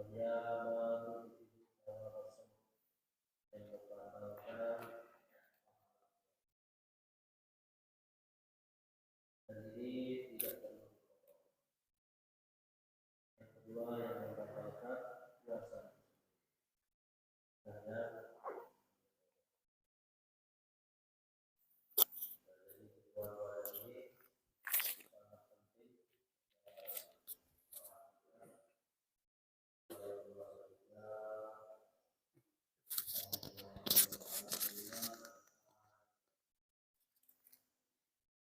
yang membatalkan dan ini tidak perlu. Yang kedua yang membatalkan puasa karena dari kedua ini sangat penting supaya puasa kita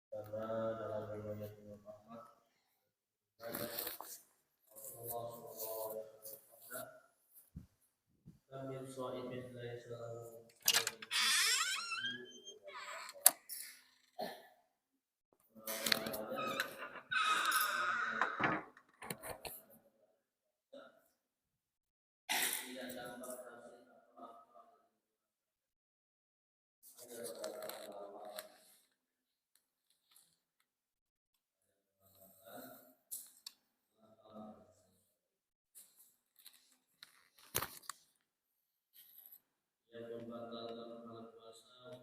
karena dalam riwayat Imam Ahmad Rasulullah SAW kami shaimin laisa lahu tidak dapat hasil apa-apa yang membatalkan hal puasa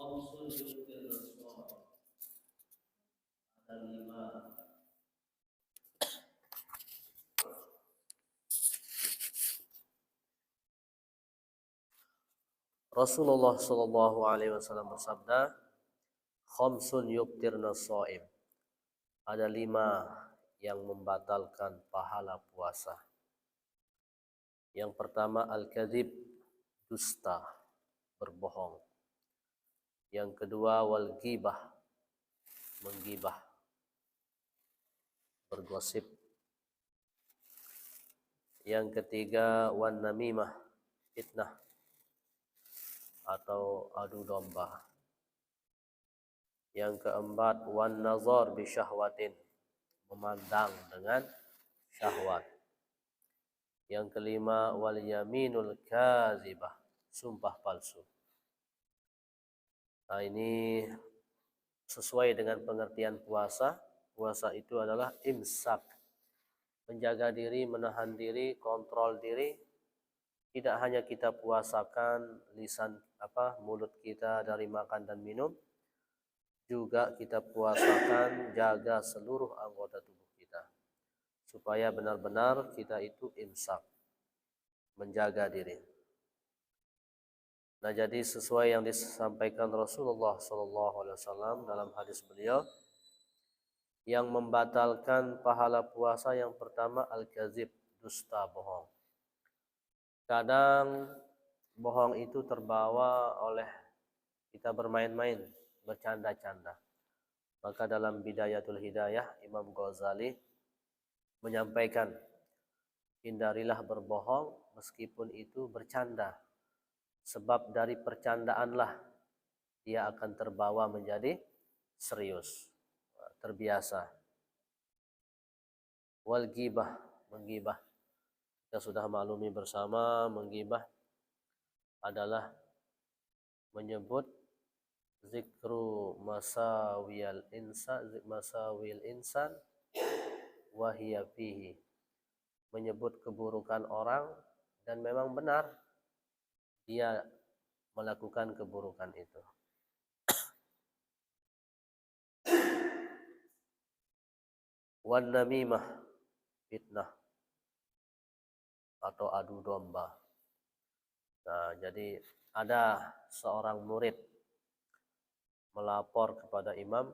Qamsul yukir rasul ada 5 Rasulullah Shallallahu Alaihi Wasallam bersabda, khamsun yuktirna shaim. Ada 5 yang membatalkan pahala puasa. Yang pertama al-kadzib, dusta, berbohong. Yang kedua wal ghibah, menggibah, bergosip. Yang ketiga wan namimah, fitnah atau adu domba. Yang keempat wan nazar bi syahwatin, memandang dengan syahwat. Yang kelima wal yaminul kadzibah, sumpah palsu. Nah, ini sesuai dengan pengertian puasa. Puasa itu adalah imsak, menjaga diri, menahan diri, kontrol diri. Tidak hanya kita puasakan lisan mulut kita dari makan dan minum, juga kita puasakan jaga seluruh anggota tubuh kita supaya benar-benar kita itu imsak, menjaga diri. Nah, jadi sesuai yang disampaikan Rasulullah SAW dalam hadis beliau, yang membatalkan pahala puasa yang pertama al-kadzib, dusta, bohong. Kadang bohong itu terbawa oleh kita bermain-main, bercanda-canda. Maka dalam Bidayatul Hidayah Imam Ghazali menyampaikan, hindarilah berbohong meskipun itu bercanda. Sebab dari percandaanlah dia akan terbawa menjadi serius, terbiasa. Wal ghibah, menggibah. Kita sudah maklumi bersama, menggibah adalah menyebut zikru masawil insan wa hiya fihi, menyebut keburukan orang dan memang benar dia melakukan keburukan itu. Wan namimah, fitnah atau adu domba. Nah, jadi ada seorang murid melapor kepada Imam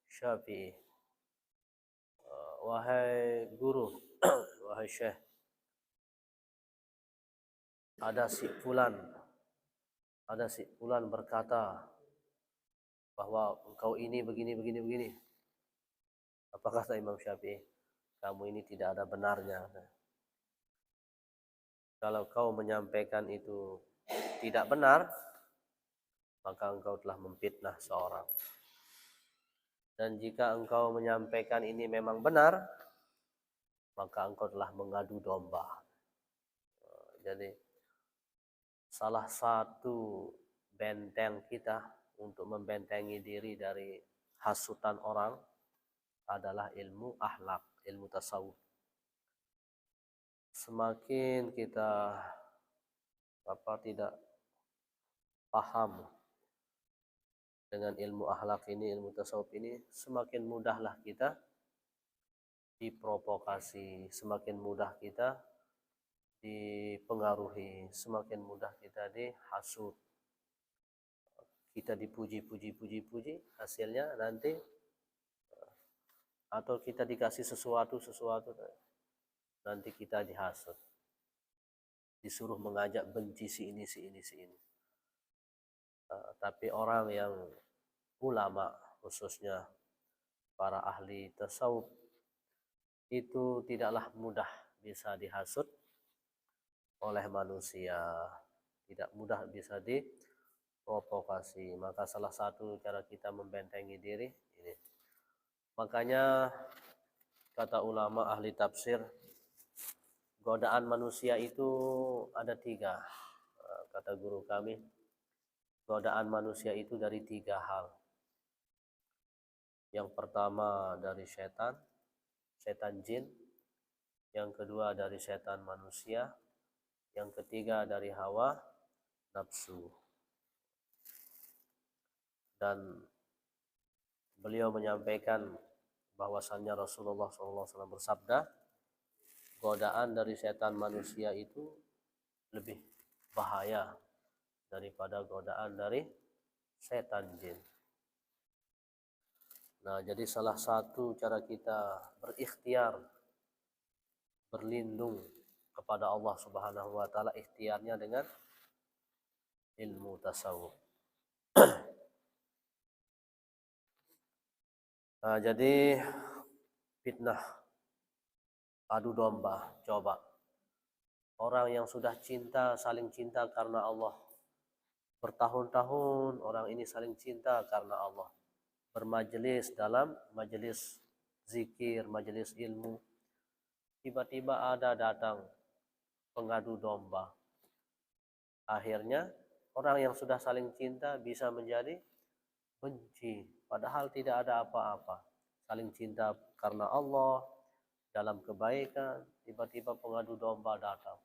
Syafi'i, wahai guru, wahai syekh, ada si fulan berkata bahwa engkau ini begini. Apa kata Imam Syafi'i? Kamu ini tidak ada benarnya. Kalau kau menyampaikan itu tidak benar, maka engkau telah memfitnah seorang. Dan jika engkau menyampaikan ini memang benar, maka engkau telah mengadu domba. Jadi salah satu benteng kita untuk membentengi diri dari hasutan orang adalah ilmu akhlak, ilmu tasawuf. Semakin kita tidak paham dengan ilmu akhlak ini, ilmu tasawuf ini, semakin mudahlah kita diprovokasi, semakin mudah kita dipengaruhi, semakin mudah kita dihasut. Kita dipuji, hasilnya nanti atau kita dikasih sesuatu nanti kita dihasut. Disuruh mengajak benci si ini. Tapi orang yang ulama, khususnya para ahli tasawuf, itu tidaklah mudah bisa dihasut oleh manusia, tidak mudah bisa diprovokasi. Maka salah satu cara kita membentengi diri ini. Makanya kata ulama ahli tafsir, godaan manusia itu ada 3. Kata guru kami, godaan manusia itu dari 3 hal. Yang pertama dari setan jin. Yang kedua dari setan manusia. Yang ketiga dari hawa nafsu. Dan beliau menyampaikan bahwasannya Rasulullah SAW bersabda, godaan dari setan manusia itu lebih bahaya daripada godaan dari setan jin. Nah, jadi salah satu cara kita berikhtiar berlindung kepada Allah Subhanahu wa taala, ikhtiarnya dengan ilmu tasawuf. Nah, jadi fitnah adu domba, coba orang yang sudah saling cinta karena Allah, bertahun-tahun orang ini saling cinta karena Allah, bermajelis dalam majelis zikir, majelis ilmu, tiba-tiba ada datang pengadu domba. Akhirnya orang yang sudah saling cinta bisa menjadi benci, padahal tidak ada apa-apa. Saling cinta karena Allah dalam kebaikan, tiba-tiba pengadu domba datang.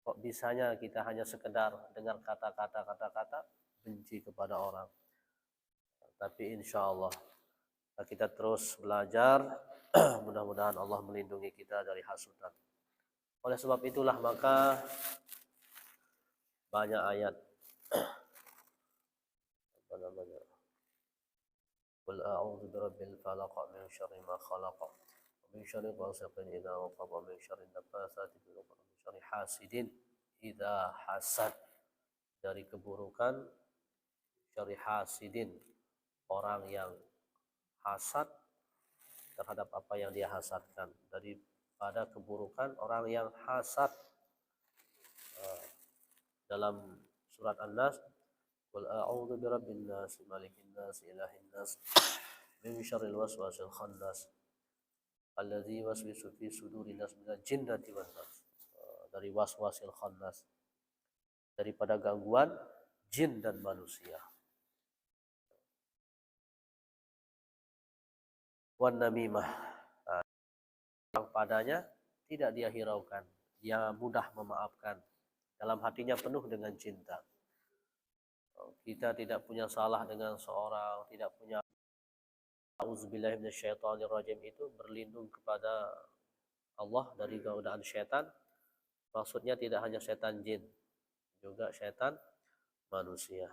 Kok bisanya kita hanya sekedar dengar kata-kata benci kepada orang. Tapi insya Allah kita terus belajar, mudah-mudahan Allah melindungi kita dari hasutan. Oleh sebab itulah maka banyak ayat Qul a'udzu birabbil falaq min syarri ma khalaq min syarri ghasiqin idza waqab min syarri nafatsati fil 'uqad min syarri hasidin idza hasad, dari keburukan syarri hasidin, orang yang hasad terhadap apa yang dia hasadkan, daripada keburukan orang yang hasad. Dalam surat An-Nas, Qul a'udzu birabbin nas, malikin nas, ilahin nas, min syarril waswasil khannas, alladzi yuwaswisu fi sudurin nas minal jinnati wan nas. Dari waswasil khannas, daripada gangguan jin dan manusia. Wan namimah, yang padanya tidak dia hiraukan, dia mudah memaafkan, dalam hatinya penuh dengan cinta. Kita tidak punya salah dengan seorang, tidak punya. Auzubillahi minasyaitonirrajim itu berlindung kepada Allah dari godaan syaitan. Maksudnya tidak hanya syaitan jin, juga syaitan manusia.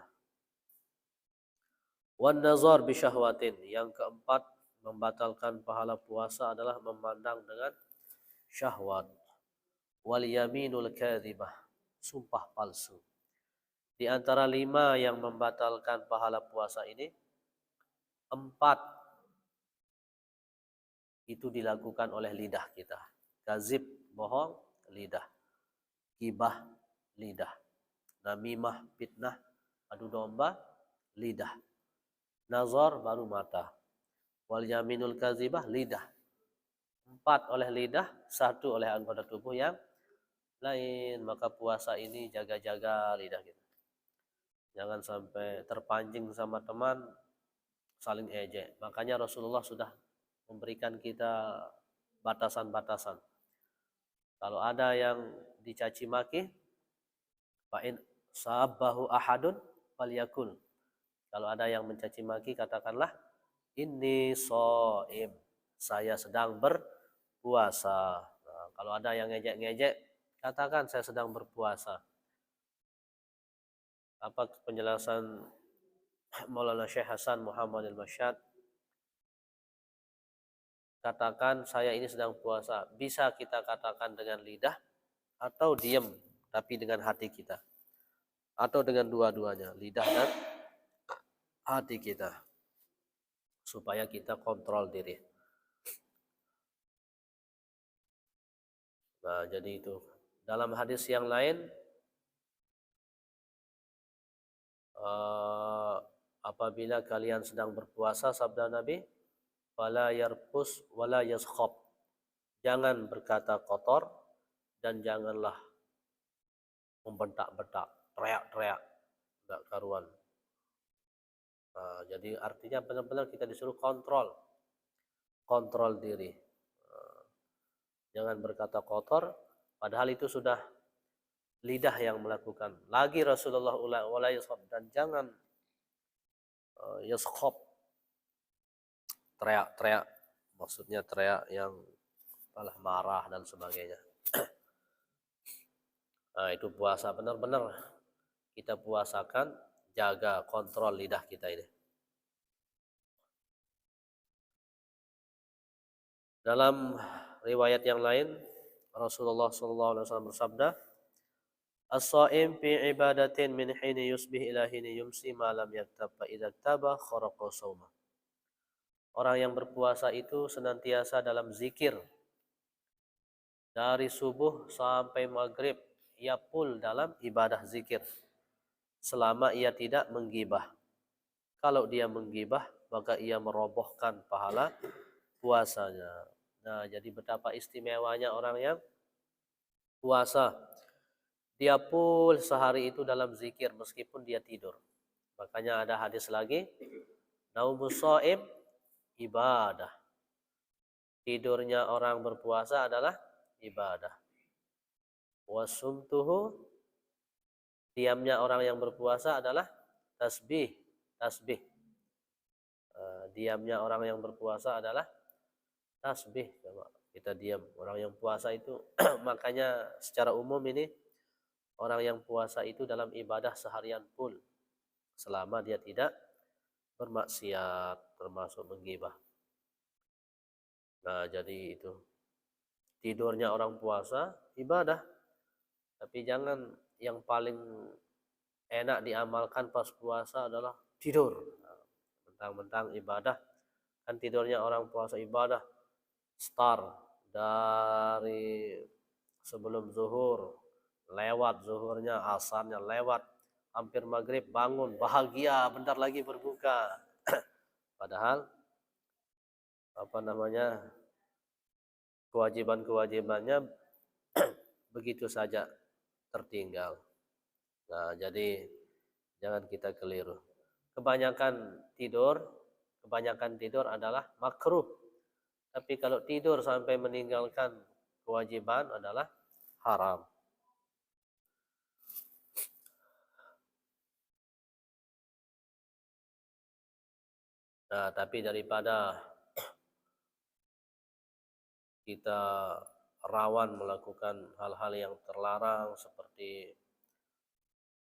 Wan nazar bi syahwatin, yang keempat membatalkan pahala puasa adalah memandang dengan syahwat. Wal yaminul kadzibah, sumpah palsu. Di antara 5 yang membatalkan pahala puasa ini, 4 itu dilakukan oleh lidah kita. Kazib, bohong, lidah. Gibah, lidah. Namimah, fitnah, adu domba, lidah. Nazar, baru mata. Wal yaminul kazibah, lidah. 4 oleh lidah, 1 oleh anggota tubuh yang lain. Maka puasa ini jaga-jaga lidah kita. Jangan sampai terpancing sama teman, saling ejek. Makanya Rasulullah sudah memberikan kita batasan-batasan. Kalau ada yang dicaci maki, fa'in sabahu ahadun falyakul. Kalau ada yang mencaci maki, katakanlah inni shaim, saya sedang berpuasa. Nah, kalau ada yang ngejek-ngejek, katakan saya sedang berpuasa. Apa penjelasan Maulana Syekh Hasan Muhammad al-Masyad? Katakan saya ini sedang puasa. Bisa kita katakan dengan lidah atau diam tapi dengan hati kita. Atau dengan dua-duanya, lidah dan hati kita. Supaya kita kontrol diri. Nah, jadi itu. Dalam hadis yang lain, apabila kalian sedang berpuasa, sabda Nabi, wala yarpus wala yaskhab. Jangan berkata kotor dan janganlah membentak-bentak, teriak-teriak, enggak karuan. Nah, jadi artinya benar-benar kita disuruh kontrol diri. Jangan berkata kotor, padahal itu sudah lidah yang melakukan. Lagi Rasulullah wala yaskhab, dan jangan yaskhab, teriak-teriak, maksudnya teriak yang malah marah dan sebagainya. Nah, itu puasa benar-benar kita puasakan, jaga kontrol lidah kita ini. Dalam riwayat yang lain, Rasulullah SAW bersabda, as-shaim fi ibadatin min hini yusbih ila hini yumsi ma lam yaktab fa idza taba kharaqa shauma. Orang yang berpuasa itu senantiasa dalam zikir dari subuh sampai maghrib, ia full dalam ibadah zikir selama ia tidak menggibah. Kalau dia menggibah, maka ia merobohkan pahala puasanya. Nah, jadi betapa istimewanya orang yang puasa. Dia full sehari itu dalam zikir meskipun dia tidur. Makanya ada hadis lagi, naumus shaim ibadah. Tidurnya orang berpuasa adalah ibadah. Wasumtuhu, diamnya orang yang berpuasa adalah tasbih. Diamnya orang yang berpuasa adalah tasbih. Kita diam. Orang yang puasa itu makanya secara umum ini orang yang puasa itu dalam ibadah seharian full selama dia tidak bermaksiat termasuk menggibah. Nah, jadi itu tidurnya orang puasa ibadah, tapi jangan yang paling enak diamalkan pas puasa adalah tidur. Mentang-mentang ibadah, kan tidurnya orang puasa ibadah, start dari sebelum zuhur, lewat zuhurnya, asarnya lewat, hampir maghrib bangun, bahagia, bentar lagi berbuka. Padahal kewajiban-kewajibannya begitu saja tertinggal. Nah, jadi jangan kita keliru. Kebanyakan tidur adalah makruh. Tapi kalau tidur sampai meninggalkan kewajiban adalah haram. Nah, tapi daripada kita rawan melakukan hal-hal yang terlarang seperti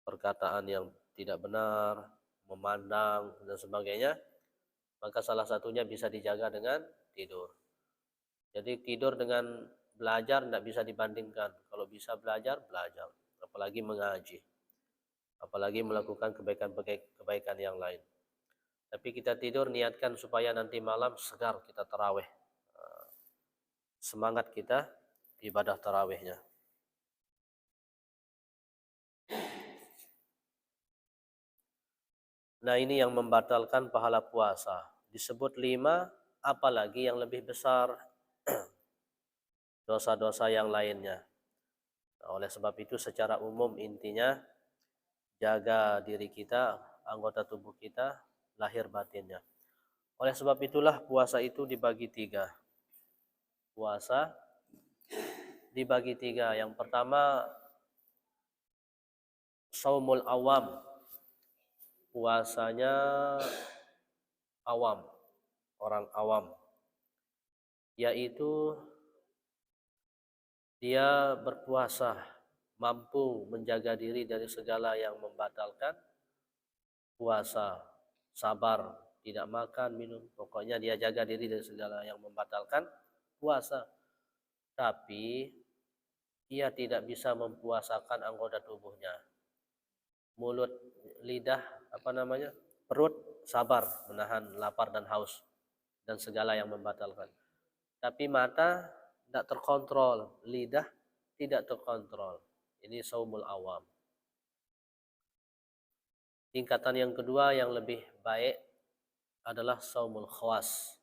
perkataan yang tidak benar, memandang dan sebagainya, maka salah satunya bisa dijaga dengan tidur. Jadi tidur dengan belajar tidak bisa dibandingkan. Kalau bisa belajar, apalagi mengaji, apalagi melakukan kebaikan yang lain. Tapi kita tidur niatkan supaya nanti malam segar kita tarawih. Semangat kita ibadah tarawihnya. Nah, ini yang membatalkan pahala puasa. Disebut 5, apalagi yang lebih besar dosa-dosa yang lainnya. Nah, oleh sebab itu secara umum intinya jaga diri kita, anggota tubuh kita, lahir batinnya. Oleh sebab itulah puasa itu dibagi tiga. Puasa dibagi tiga. Yang pertama, saumul awam. Puasanya awam, orang awam. Yaitu dia berpuasa, mampu menjaga diri dari segala yang membatalkan puasa, sabar, tidak makan, minum. Pokoknya dia jaga diri dari segala yang membatalkan puasa. Tapi ia tidak bisa mempuasakan anggota tubuhnya. Mulut, lidah, perut sabar menahan lapar dan haus dan segala yang membatalkan. Tapi mata tidak terkontrol, lidah tidak terkontrol. Ini saumul awam. Tingkatan yang kedua yang lebih baik adalah saumul khawas.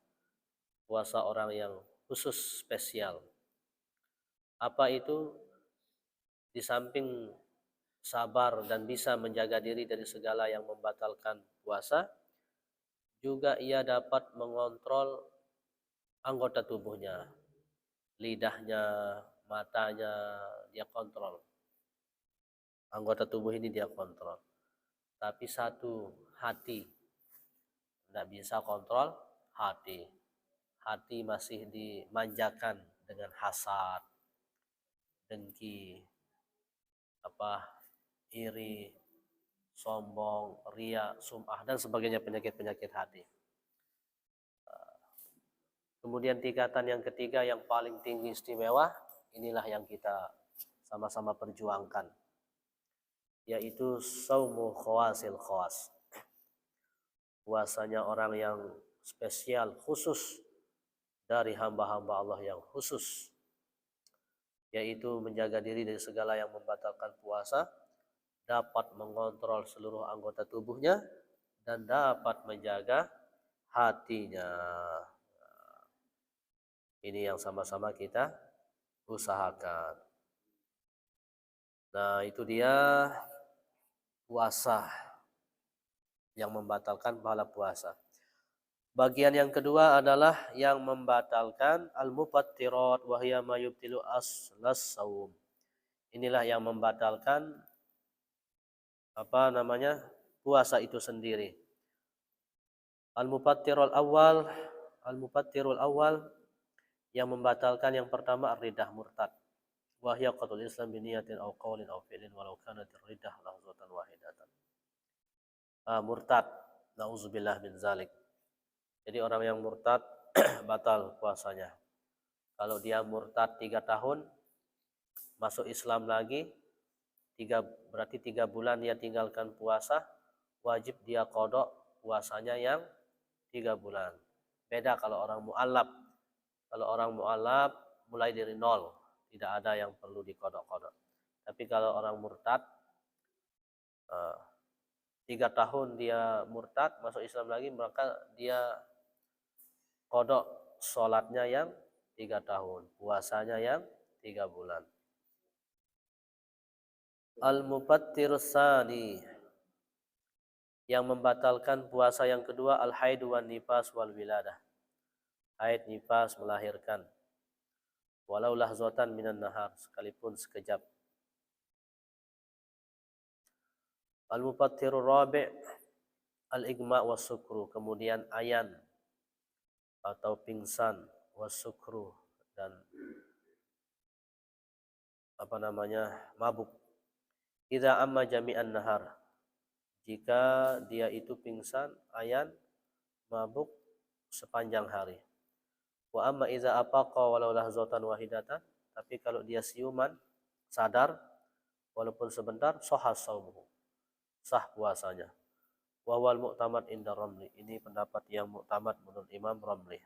Puasa orang yang khusus spesial. Apa itu? Di samping sabar dan bisa menjaga diri dari segala yang membatalkan puasa, juga ia dapat mengontrol anggota tubuhnya, lidahnya, matanya, dia kontrol. Anggota tubuh ini dia kontrol. Tapi satu, hati. Tidak bisa kontrol hati. Hati masih dimanjakan dengan hasad, dengki, iri, sombong, ria, sum'ah, dan sebagainya penyakit-penyakit hati. Kemudian tingkatan yang ketiga yang paling tinggi istimewa, inilah yang kita sama-sama perjuangkan, yaitu saumu khawasil khawas. Puasanya orang yang spesial, khusus dari hamba-hamba Allah yang khusus, yaitu menjaga diri dari segala yang membatalkan puasa, dapat mengontrol seluruh anggota tubuhnya, dan dapat menjaga hatinya. Ini yang sama-sama kita usahakan. Nah, itu dia puasa yang membatalkan pahala puasa. Bagian yang kedua adalah yang membatalkan al-mufattirat wa hiya ma yubtilu aslas saum. Inilah yang membatalkan puasa itu sendiri. Al-mufattirul awal yang membatalkan yang pertama ar-ridah murtad. Wa hiya qatlul islam bi niyatin aw qawlin aw fi'lin walau kanat ar-ridah lahzatan wahidatan. Murtad, nauzubillah min zalik. Jadi orang yang murtad batal puasanya. Kalau dia murtad 3 tahun, masuk Islam lagi, berarti 3 bulan dia tinggalkan puasa, wajib dia qadha puasanya yang 3 bulan. Beda kalau orang mu'allab. Kalau orang mu'allab mulai dari nol, tidak ada yang perlu dikodok-kodok. Tapi kalau orang murtad, 3 tahun dia murtad, masuk Islam lagi, maka dia kodok sholatnya yang 3 tahun, puasanya yang 3 bulan. Al-mufattir tsani, yang membatalkan puasa yang kedua, al-haid wan nifas wal wiladah. Haid, nifas, melahirkan. Walau lahzatan minan nahar, sekalipun sekejap. Al-mufattirur rabi' al-igma' was sukru, kemudian ayan atau pingsan, was sukru, dan mabuk. Idza amma jami'an nahar, jika dia itu pingsan, ayan, mabuk sepanjang hari. Wa amma idza afaqa walau lahzatan wahidatan, tapi kalau dia siuman, sadar walaupun sebentar, sahha shaumuhu, sah puasanya. Wa wal mu'tamad inda Ramli, ini pendapat yang mu'tamad menurut Imam Ramli.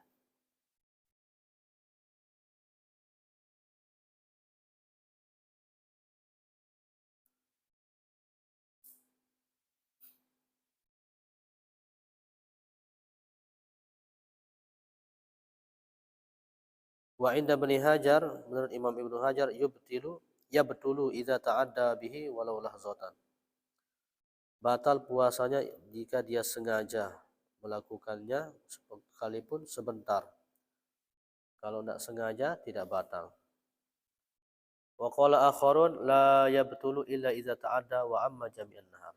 Wa inda Ibnu Hajar, menurut Imam Ibnu Hajar, yabtulu idza ta'adda bihi walau lahzatan. Batal puasanya jika dia sengaja melakukannya sekalipun sebentar. Kalau tidak sengaja tidak batal. Wa qala akharun la yabtulu illa idza ta'adda wa amma jami'an nahar.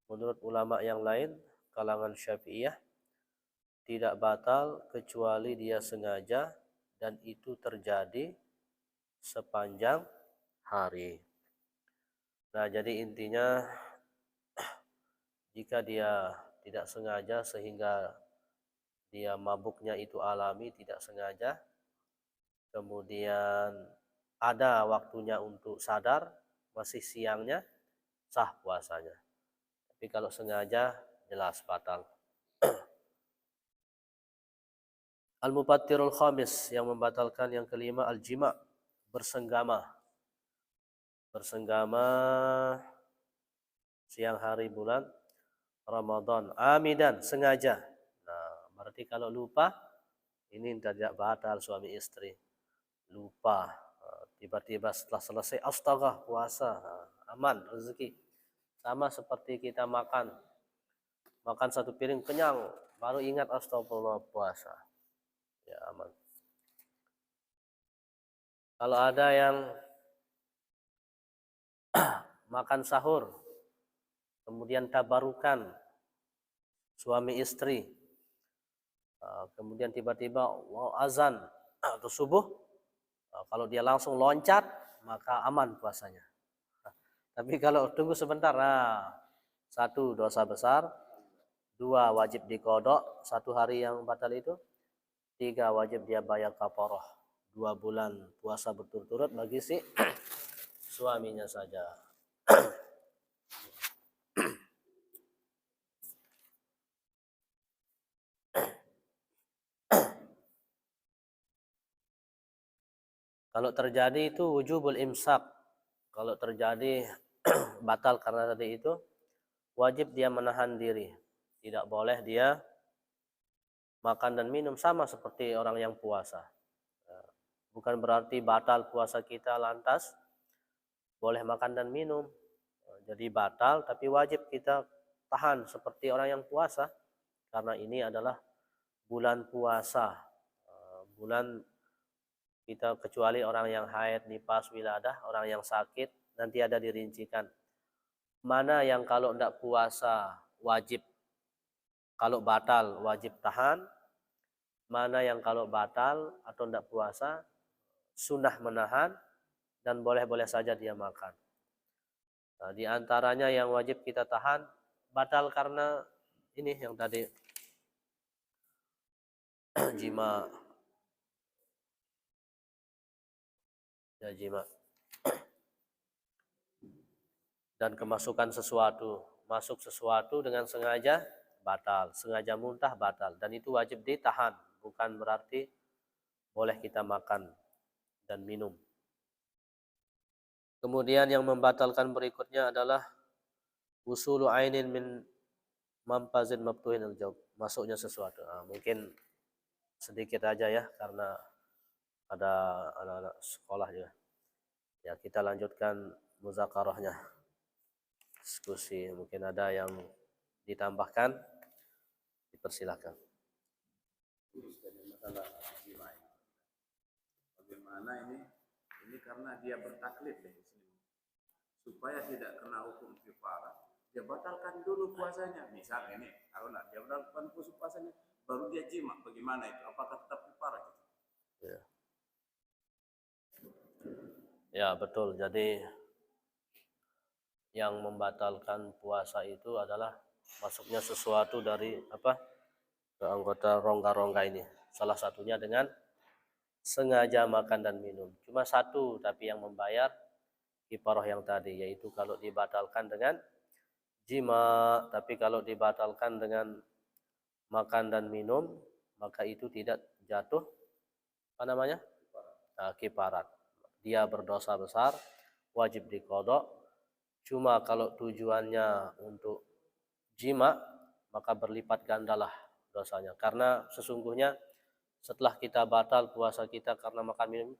Menurut ulama yang lain, kalangan Syafi'iyah, tidak batal kecuali dia sengaja dan itu terjadi sepanjang hari. Nah, jadi intinya jika dia tidak sengaja sehingga dia mabuknya itu alami, tidak sengaja, kemudian ada waktunya untuk sadar, masih siangnya, sah puasanya. Tapi kalau sengaja, jelas batal. Al-mufattirul khamis, yang membatalkan yang kelima, al-jima', bersenggama. Bersenggama siang hari bulan Ramadan, amidan, sengaja. Nah, berarti kalau lupa, ini tidak batal suami istri. Lupa, tiba-tiba setelah selesai, astaga, puasa, aman, rezeki. Sama seperti kita makan satu piring kenyang, baru ingat astagfirullah, puasa. Ya, aman. Kalau ada yang makan sahur, kemudian tabarukan suami istri, kemudian tiba-tiba wow, azan atau subuh, kalau dia langsung loncat, maka aman puasanya. Tapi kalau tunggu sebentar, satu, dosa besar, dua, wajib dikodok satu hari yang batal itu, tiga, wajib dia bayar kafarah 2 bulan puasa berturut-turut bagi si suaminya saja. Kalau terjadi itu wujubul imsak. Kalau terjadi batal karena tadi itu, wajib dia menahan diri. Tidak boleh dia makan dan minum, sama seperti orang yang puasa. Bukan berarti batal puasa kita lantas boleh makan dan minum. Jadi batal, tapi wajib kita tahan seperti orang yang puasa. Karena ini adalah bulan puasa. Bulan kita, kecuali orang yang haid, nifas, wiladah, orang yang sakit, nanti ada dirincikan. Mana yang kalau tidak puasa wajib, kalau batal wajib tahan, mana yang kalau batal atau tidak puasa sunnah menahan dan boleh-boleh saja dia makan. Nah, di antaranya yang wajib kita tahan batal karena ini yang tadi jima, ya jima, dan kemasukan sesuatu, masuk sesuatu dengan sengaja batal, sengaja muntah batal, dan itu wajib ditahan, bukan berarti boleh kita makan dan minum. Kemudian yang membatalkan berikutnya adalah usulu ainin min mampazin mabtuhin al-jawab, masuknya sesuatu. Mungkin sedikit aja ya, karena ada anak-anak sekolah juga. Ya, kita lanjutkan muzakarahnya, diskusi. Mungkin ada yang ditambahkan, dipersilakan. Masalah bagaimana ini karena dia bertaklid ya, supaya tidak kena hukum kafarah, dia batalkan dulu puasanya. Misal ini, kalau dia batalkan puasanya, baru dia jima, bagaimana itu? Apakah tetap kafarah? Ya. Ya, betul. Jadi yang membatalkan puasa itu adalah masuknya sesuatu dari ke anggota rongga-rongga ini. Salah satunya dengan sengaja makan dan minum. Cuma satu tapi yang membayar kifarah yang tadi, yaitu kalau dibatalkan dengan jima. Tapi kalau dibatalkan dengan makan dan minum, maka itu tidak jatuh kifarat. Dia berdosa besar, wajib diqodok. Cuma kalau tujuannya untuk jima, maka berlipat gandalah dosanya. Karena sesungguhnya setelah kita batal puasa kita karena makan minum,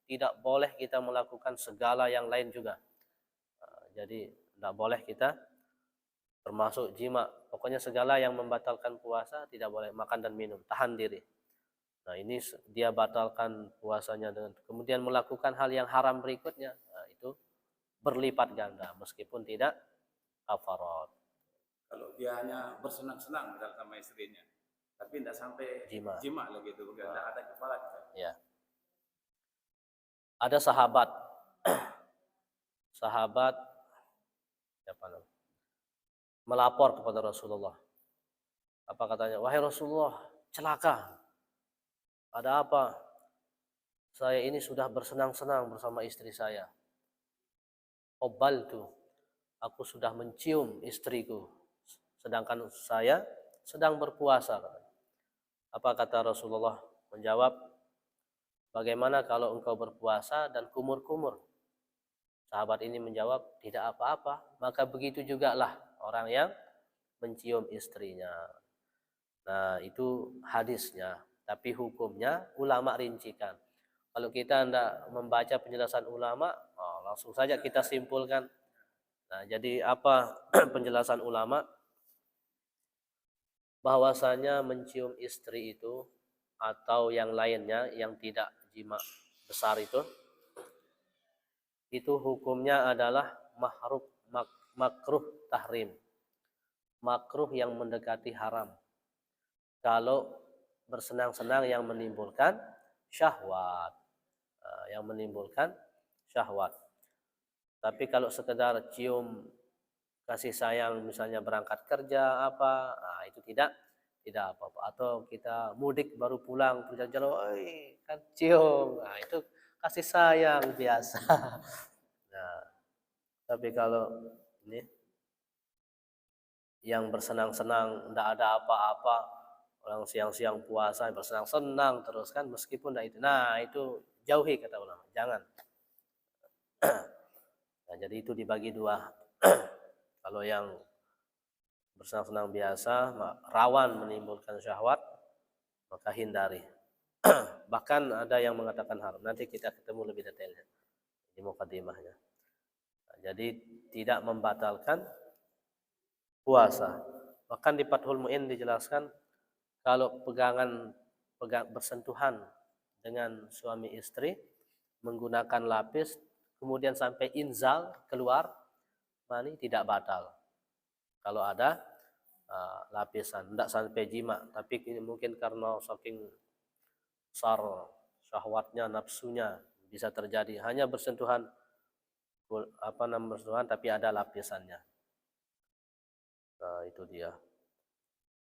tidak boleh kita melakukan segala yang lain juga. Jadi tidak boleh kita termasuk jima. Pokoknya segala yang membatalkan puasa tidak boleh makan dan minum, tahan diri. Nah, ini dia batalkan puasanya dengan kemudian melakukan hal yang haram berikutnya. Nah, itu berlipat ganda meskipun tidak kafarat. Kalau dia hanya bersenang-senang misal sama istrinya, tapi tidak sampai Jima. jima lagi itu, tidak ada kafarat. Ya. Ada sahabat siapa namanya? Melapor kepada Rasulullah. Apa katanya? Wahai Rasulullah, celaka. Ada apa? Saya ini sudah bersenang-senang bersama istri saya. Obaltu, aku sudah mencium istriku, sedangkan saya sedang berpuasa. Apa kata Rasulullah? Menjawab, bagaimana kalau engkau berpuasa dan kumur-kumur? Sahabat ini menjawab, tidak apa-apa. Maka begitu juga lah orang yang mencium istrinya. Nah, itu hadisnya. Tapi hukumnya ulama rincikan. Kalau kita hendak membaca penjelasan ulama, langsung saja kita simpulkan. Nah, jadi apa penjelasan ulama? Bahwasanya mencium istri itu atau yang lainnya yang tidak jima besar itu hukumnya adalah makruh tahrim. Makruh yang mendekati haram. Kalau bersenang-senang yang menimbulkan syahwat. Yang menimbulkan syahwat. Tapi kalau sekedar cium kasih sayang misalnya berangkat kerja apa, nah itu tidak apa-apa. Atau kita mudik baru pulang jalan-jalan, kan cium, nah itu kasih sayang biasa. Nah, tapi kalau ini yang bersenang-senang tidak ada apa-apa, orang siang-siang puasa bersenang-senang terus kan meskipun tidak itu, nah itu jauhi kata ulama, jangan. Nah, jadi itu dibagi dua. Kalau yang bersenang-senang biasa rawan menimbulkan syahwat, maka hindari. Bahkan ada yang mengatakan haram. Nanti kita ketemu lebih detailnya di mukadimahnya. Nah, jadi tidak membatalkan puasa. Bahkan di Fathul Mu'in dijelaskan kalau bersentuhan dengan suami istri menggunakan lapis kemudian sampai inzal keluar mani tidak batal. Kalau ada lapisan, tidak sampai jima, tapi mungkin karena saking besar syahwatnya, nafsunya bisa terjadi hanya bersentuhan bersentuhan tapi ada lapisannya. Nah, itu dia.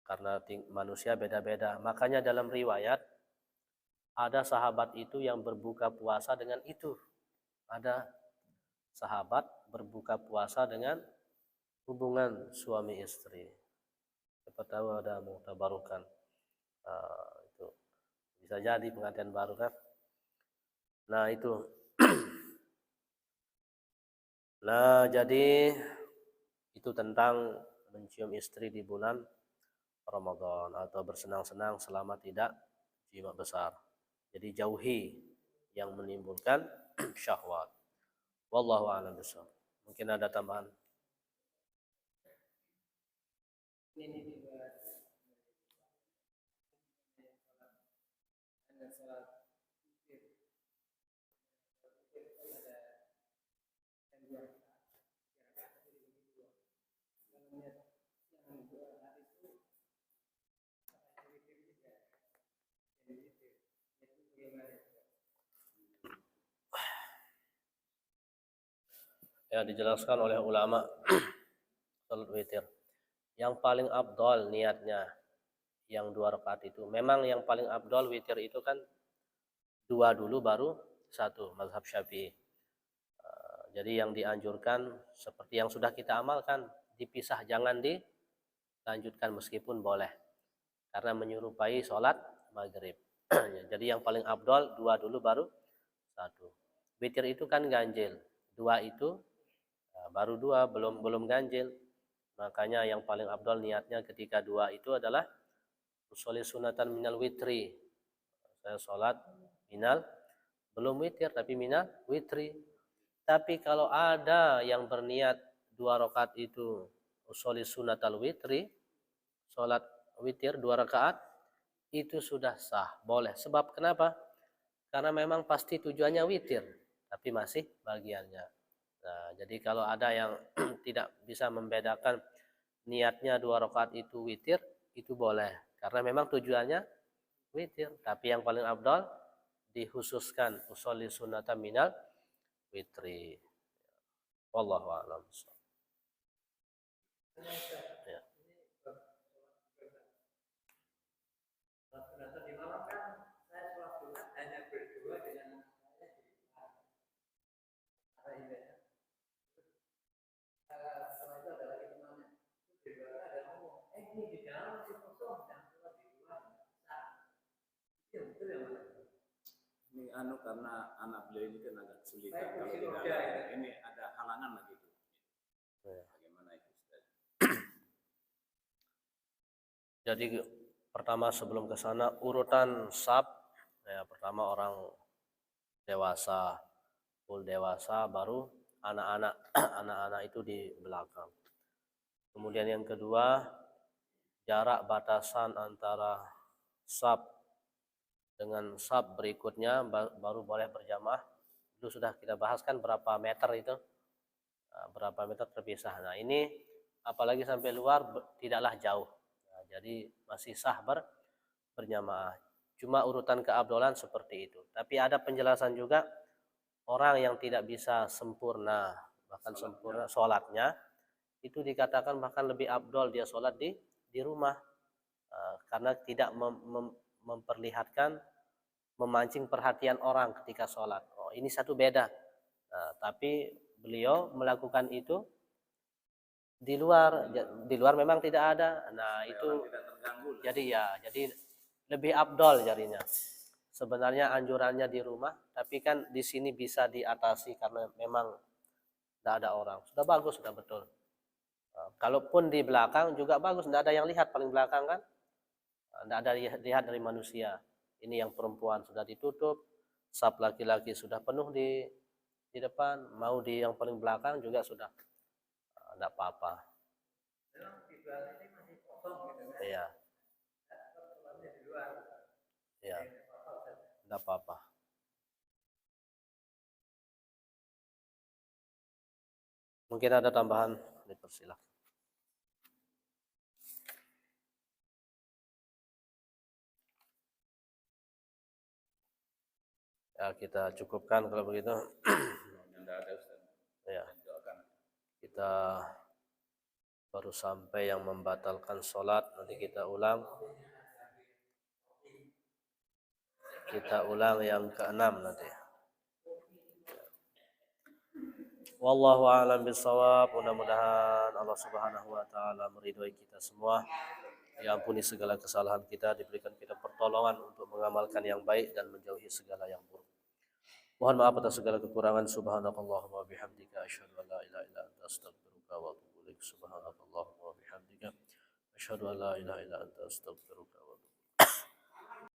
Karena manusia beda-beda. Makanya dalam riwayat ada sahabat itu yang berbuka puasa dengan itu. Ada sahabat berbuka puasa dengan hubungan suami istri. Siapa tahu ada mutabarukan. Itu bisa jadi pengantin baru kan. Nah itu. Nah jadi itu tentang mencium istri di bulan Ramadan atau bersenang-senang selama tidak jima besar. Jadi jauhi yang menimbulkan syahwat. Wallahu a'lam bishawab. Mungkin ada tambahan. Ini juga salat ya dijelaskan oleh ulama salat witir. Yang paling afdal niatnya yang 2 rakaat itu. Memang yang paling afdal witir itu kan 2 dulu baru 1 mazhab Syafi'i. Jadi yang dianjurkan seperti yang sudah kita amalkan, dipisah jangan dilanjutkan meskipun boleh. Karena menyerupai sholat maghrib. Jadi yang paling afdal 2 dulu baru 1. Witir itu kan ganjil. 2 itu baru 2 belum ganjil. Makanya yang paling afdal niatnya ketika 2 itu adalah usolli sunatan minal witri. Saya sholat minal belum witir tapi minal witri. Tapi kalau ada yang berniat 2 rakaat itu usolli sunatal witri, sholat witir 2 rakaat, itu sudah sah, boleh. Sebab kenapa? Karena memang pasti tujuannya witir, tapi masih bagiannya. Nah, jadi kalau ada yang tidak bisa membedakan niatnya 2 rakaat itu witir, itu boleh. Karena memang tujuannya witir. Tapi yang paling afdal dikhususkan usolli sunata minal witri. Wallahu a'lam. Ya. Ini karena anak beliau ini kan agak kesulitan kalau di dalam ini ada halangan lagi itu. Bagaimana itu Ustaz? Jadi pertama sebelum ke sana urutan sab, ya pertama orang dewasa, full dewasa, baru anak-anak anak-anak itu di belakang. Kemudian yang kedua, jarak batasan antara sab dengan sab berikutnya baru boleh berjamaah. Itu sudah kita bahas kan berapa meter itu, berapa meter terpisah. Nah ini apalagi sampai luar tidaklah jauh. Nah, jadi masih sah berjamaah. Cuma urutan keabdolan seperti itu. Tapi ada penjelasan juga, orang yang tidak bisa sempurna, bahkan sempurna sholatnya, itu dikatakan bahkan lebih abdol dia sholat di rumah. Karena tidak memperlihatkan, memancing perhatian orang ketika sholat. Oh, ini satu beda. Nah, tapi beliau melakukan itu di luar memang tidak ada. Nah itu jadi lebih abdol jadinya. Sebenarnya anjurannya di rumah, tapi kan di sini bisa diatasi karena memang tidak ada orang. Sudah bagus, sudah betul. Kalaupun di belakang juga bagus, tidak ada yang lihat paling belakang kan. Tidak ada lihat dari manusia. Ini yang perempuan sudah ditutup, sab laki-laki sudah penuh di depan, mau di yang paling belakang juga sudah tidak apa-apa. Iya. Iya. Tidak apa-apa. Mungkin ada tambahan, dipersilakan. Ya, kita cukupkan kalau begitu. Ya. Kita baru sampai yang membatalkan sholat, nanti kita ulang. Kita ulang yang ke-6 nanti. Wallahu a'lam bishawab. Mudah-mudahan Allah Subhanahu wa taala meridhoi kita semua. Diampuni segala kesalahan kita, diberikan kita pertolongan untuk mengamalkan yang baik dan menjauhi segala yang buruk. Mohon maaf atas segala kekurangan. Subhanakallahumma wa bihamdika asyhadu an la ilaha illa anta astaghfiruka wa atubu ilaik. Subhanakallahumma wa bihamdika asyhadu an la ilaha illa anta astaghfiruka wa atubu ilaik.